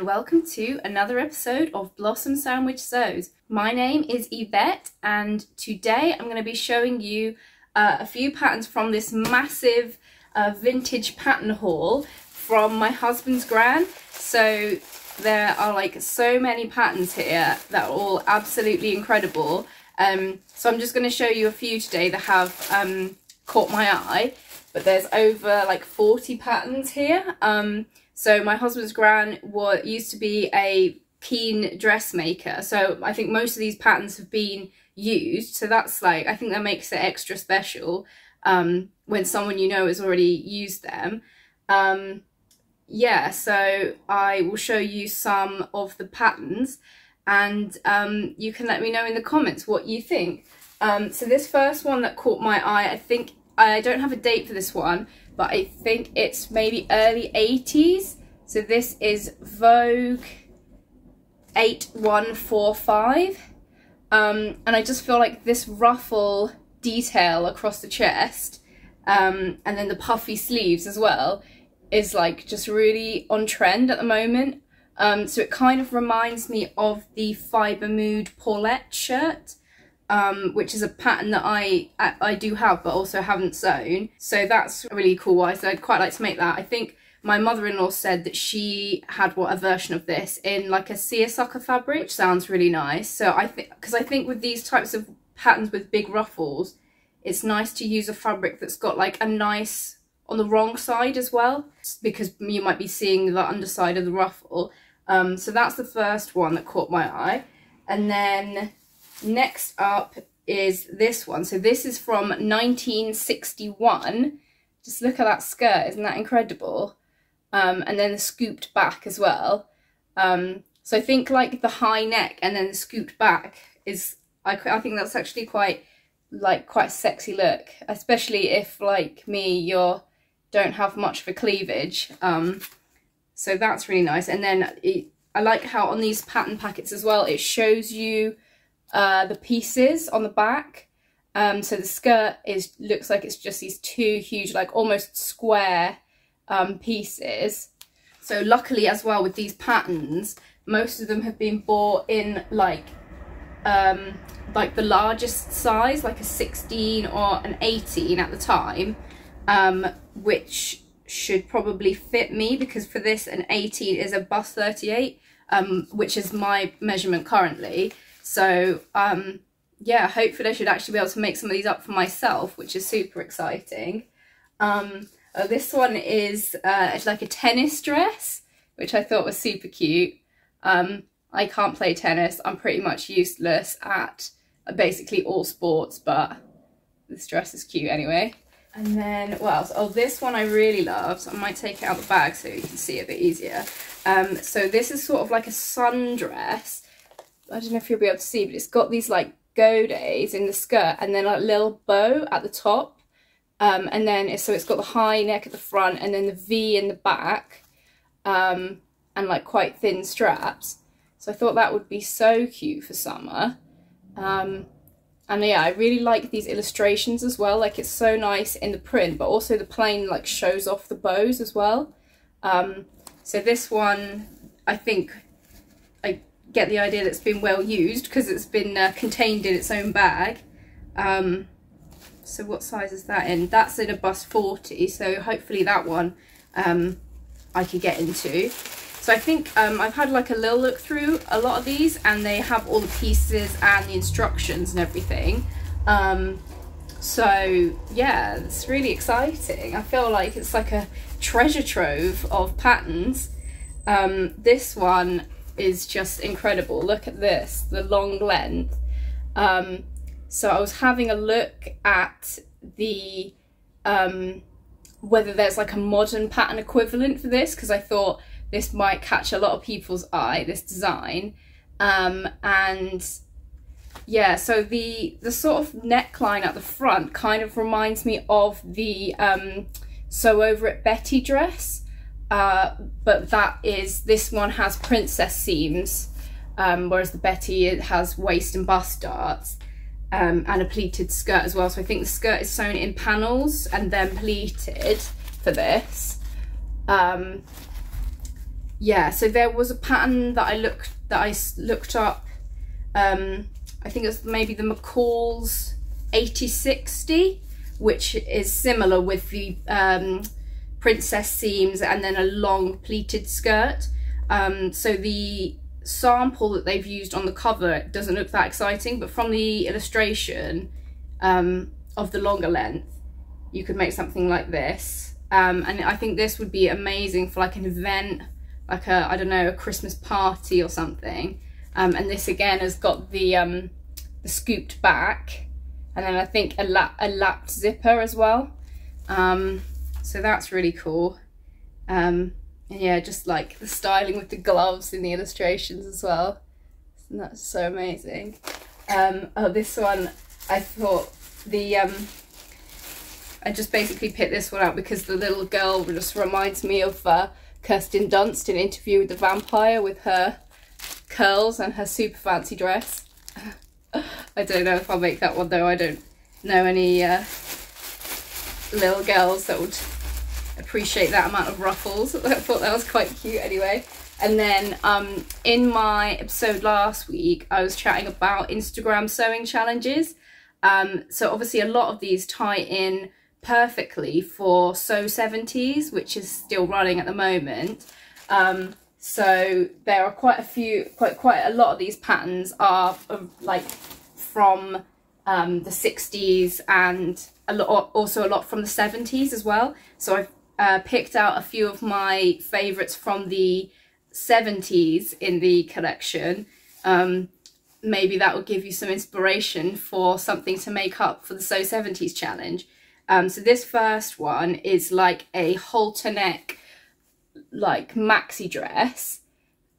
and welcome to another episode of Blossom Sandwich Sews. My name is Yvette and today I'm going to be showing you a few patterns from this massive vintage pattern haul from my husband's gran. So there are like so many patterns here that are all absolutely incredible. So I'm just going to show you a few today that have caught my eye, but there's over like 40 patterns here. So my husband's gran used to be a keen dressmaker, so I think most of these patterns have been used, so that's like, I think that makes it extra special when someone you know has already used them. Yeah, so I will show you some of the patterns and you can let me know in the comments what you think. So this first one that caught my eye, I don't have a date for this one, but I think it's maybe early 80s. So this is Vogue 8145. And I just feel like this ruffle detail across the chest, and then the puffy sleeves as well, is like just really on trend at the moment. So it kind of reminds me of the Fibre Mood Paulette shirt, which is a pattern that I do have but also haven't sewn. So that's really cool. So I'd quite like to make that. I think my mother-in-law said that she had a version of this in like a seersucker fabric, which sounds really nice. So I think with these types of patterns with big ruffles, it's nice to use a fabric that's got like a nice on the wrong side as well, because you might be seeing the underside of the ruffle. So that's the first one that caught my eye. And then next up is this one. So this is from 1961. Just look at that skirt, isn't that incredible? And then the scooped back as well. So I think like the high neck and then the scooped back is, I think that's actually quite a sexy look, especially if like me, you don't have much of a cleavage. So that's really nice. And then I like how on these pattern packets as well, it shows you the pieces on the back. So the skirt looks like it's just these two huge, like almost square pieces. So luckily as well with these patterns, most of them have been bought in like the largest size, like a 16 or an 18 at the time, which should probably fit me, because for this an 18 is a bust 38, which is my measurement currently. So yeah, hopefully I should actually be able to make some of these up for myself, which is super exciting. This one is it's like a tennis dress, which I thought was super cute. I can't play tennis. I'm pretty much useless at basically all sports, but this dress is cute anyway. And then what else? Oh, this one I really love, so I might take it out of the bag so you can see it a bit easier. So this is sort of like a sundress. I don't know if you'll be able to see, but it's got these like godes in the skirt and then a little bow at the top. And then so it's got the high neck at the front and then the V in the back, and like quite thin straps. So I thought that would be so cute for summer. And yeah, I really like these illustrations as well. Like it's so nice in the print, but also the plain like shows off the bows as well. So this one, I think I get the idea that it's been well used because it's been contained in its own bag. So what size is that in? That's in a bust 40, so hopefully that one I could get into. So I think I've had like a little look through a lot of these and they have all the pieces and the instructions and everything. So yeah, it's really exciting. I feel like it's like a treasure trove of patterns. This one is just incredible. Look at this, the long length. So I was having a look at the whether there's like a modern pattern equivalent for this, because I thought this might catch a lot of people's eye, this design. And yeah, so the sort of neckline at the front kind of reminds me of the Sew Over It Betty dress, but this one has princess seams, whereas the Betty, it has waist and bust darts. And a pleated skirt as well. So I think the skirt is sewn in panels and then pleated for this. yeah, so there was a pattern that I looked up. I think it was maybe the McCall's 8060, which is similar with the princess seams and then a long pleated skirt. So the sample that they've used on the cover doesn't look that exciting, but from the illustration of the longer length, you could make something like this. And I think this would be amazing for like an event, like a, I don't know, a Christmas party or something. And this again has got the scooped back, and then I think a lapped zipper as well. So that's really cool. And yeah, just like the styling with the gloves in the illustrations as well. And that's so amazing. Oh, this one, I thought I just basically picked this one out because the little girl just reminds me of Kirsten Dunst in Interview with the Vampire, with her curls and her super fancy dress. I don't know if I'll make that one though. I don't know any little girls that would appreciate that amount of ruffles. I thought that was quite cute anyway. And then in my episode last week, I was chatting about Instagram sewing challenges. So obviously a lot of these tie in perfectly for Sew 70s, which is still running at the moment. So there are quite a lot of these patterns are like from the 60s, and also a lot from the 70s as well. So I've picked out a few of my favourites from the 70s in the collection. Maybe that will give you some inspiration for something to make up for the Sew 70s challenge. So this first one is like a halter neck, like maxi dress,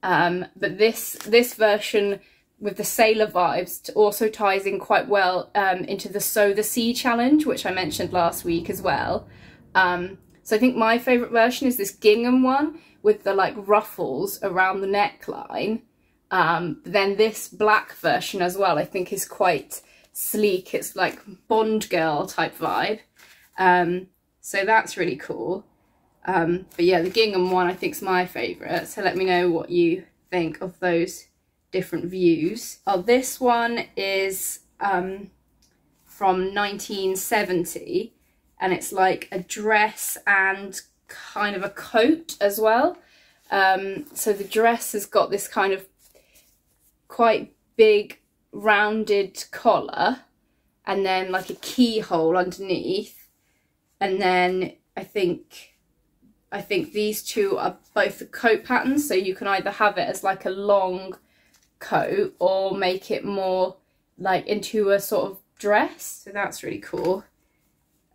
but this version with the sailor vibes also ties in quite well into the Sew the Sea challenge, which I mentioned last week as well. So I think my favourite version is this gingham one with the like ruffles around the neckline. Then this black version as well, I think, is quite sleek. It's like Bond girl type vibe. So that's really cool. But yeah, the gingham one I think is my favourite. So let me know what you think of those different views. Oh, this one is from 1970, and it's like a dress and kind of a coat as well. So the dress has got this kind of quite big rounded collar, and then like a keyhole underneath, and then I think these two are both the coat patterns, so you can either have it as like a long coat or make it more like into a sort of dress. So that's really cool.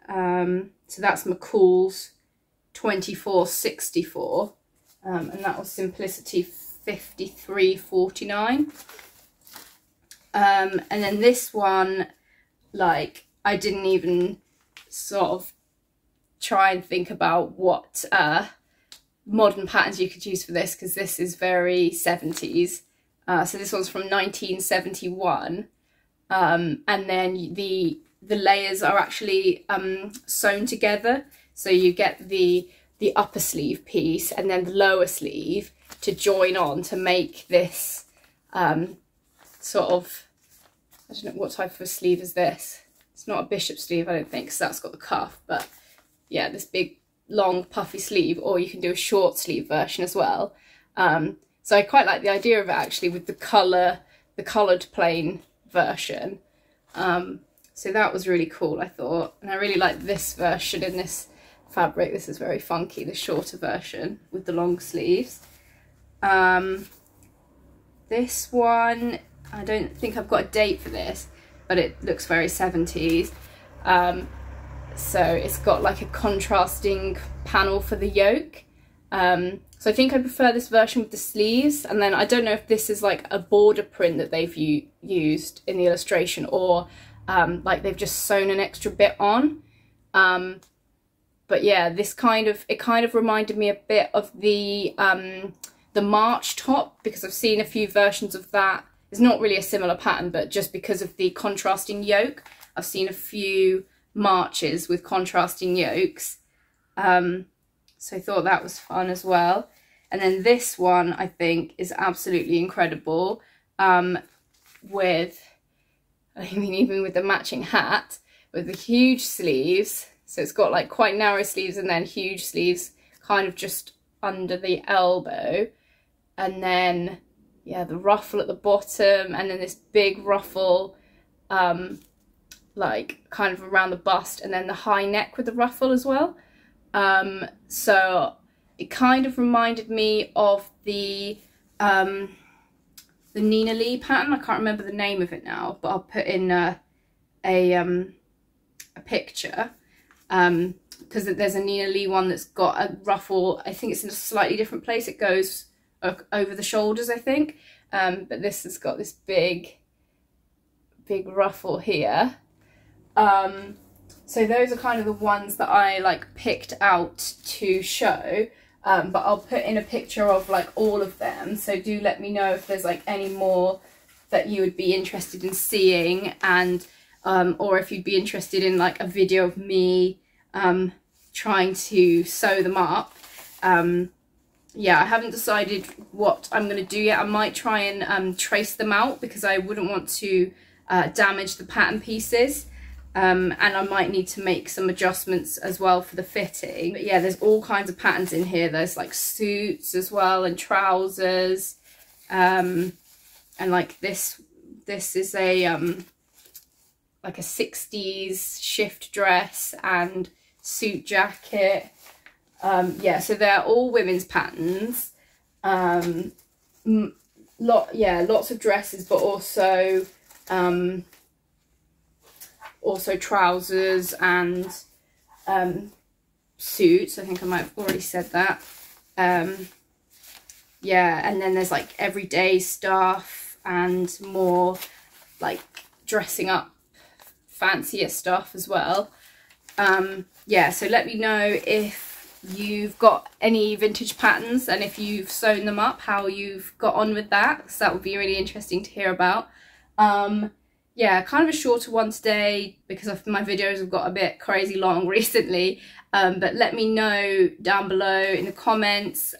So that's McCall's 2464, and that was Simplicity 5349. And then this one, like, I didn't even sort of try and think about what modern patterns you could use for this, because this is very 70s. So this one's from 1971, and then the layers are actually sewn together, so you get the upper sleeve piece and then the lower sleeve to join on to make this sort of, I don't know what type of a sleeve is this. It's not a bishop sleeve, I don't think, because that's got the cuff, but yeah, this big long puffy sleeve, or you can do a short sleeve version as well. So I quite like the idea of it actually with the coloured plain version. So that was really cool, I thought, and I really like this version in this fabric. This is very funky, the shorter version with the long sleeves. This one, I don't think I've got a date for this, but it looks very 70s. So it's got like a contrasting panel for the yoke. So I think I prefer this version with the sleeves, and then I don't know if this is like a border print that they've used in the illustration, or like they've just sewn an extra bit on. But yeah, it kind of reminded me a bit of the March top, because I've seen a few versions of that. It's not really a similar pattern, but just because of the contrasting yoke, I've seen a few marches with contrasting yokes. So I thought that was fun as well. And then this one I think is absolutely incredible, with, I mean, even with the matching hat, with the huge sleeves. So it's got like quite narrow sleeves and then huge sleeves kind of just under the elbow. And then, yeah, the ruffle at the bottom, and then this big ruffle, like kind of around the bust, and then the high neck with the ruffle as well. So it kind of reminded me of the Nina Lee pattern. I can't remember the name of it now, but I'll put in a picture, because there's a Nina Lee one that's got a ruffle. I think it's in a slightly different place. It goes over the shoulders, I think, but this has got this big ruffle here. So those are kind of the ones that I like picked out to show, but I'll put in a picture of like all of them. So do let me know if there's like any more that you would be interested in seeing, and or if you'd be interested in like a video of me trying to sew them up. Yeah, I haven't decided what I'm going to do yet. I might try and trace them out, because I wouldn't want to damage the pattern pieces. And I might need to make some adjustments as well for the fitting. But yeah, there's all kinds of patterns in here. There's like suits as well, and trousers, and like this is a like a 60s shift dress and suit jacket. Yeah, so they're all women's patterns. Lots of dresses, but also trousers and suits. I think I might have already said that. Yeah, and then there's like everyday stuff and more like dressing up fancier stuff as well. Yeah, so let me know if you've got any vintage patterns, and if you've sewn them up, how you've got on with that, because that would be really interesting to hear about. Yeah, kind of a shorter one today because my videos have got a bit crazy long recently, but let me know down below in the comments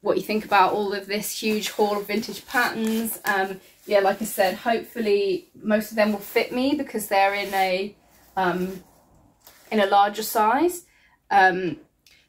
what you think about all of this huge haul of vintage patterns. Yeah, like I said, hopefully most of them will fit me because they're in a larger size.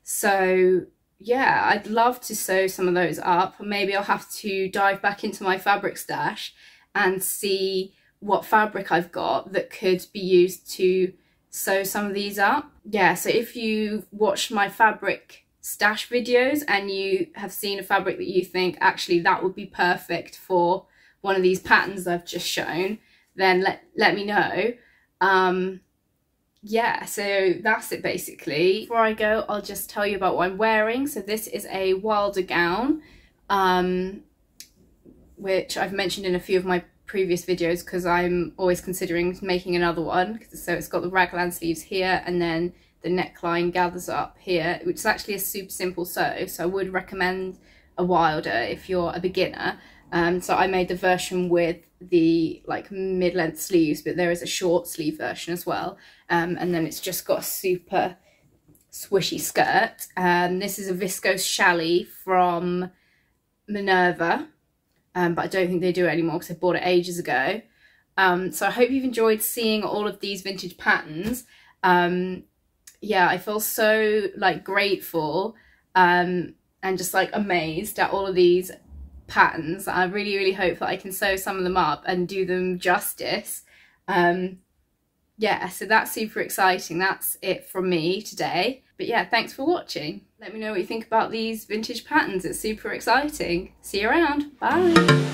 So yeah, I'd love to sew some of those up. Maybe I'll have to dive back into my fabric stash and see what fabric I've got that could be used to sew some of these up. Yeah, so if you've watched my fabric stash videos and you have seen a fabric that you think actually that would be perfect for one of these patterns I've just shown, then let me know. Yeah, so that's it basically. Before I go, I'll just tell you about what I'm wearing. So this is a Wilder gown, which I've mentioned in a few of my previous videos because I'm always considering making another one. So it's got the raglan sleeves here, and then the neckline gathers up here, which is actually a super simple sew. So I would recommend a Wilder if you're a beginner. So I made the version with the like mid-length sleeves, but there is a short sleeve version as well. And then it's just got a super swishy skirt. This is a viscose challis from Minerva, but I don't think they do it anymore because I bought it ages ago. So I hope you've enjoyed seeing all of these vintage patterns. Yeah, I feel so like grateful and just like amazed at all of these patterns. I really hope that I can sew some of them up and do them justice. Yeah, so that's super exciting. That's it from me today. But yeah, thanks for watching. Let me know what you think about these vintage patterns. It's super exciting. See you around. Bye.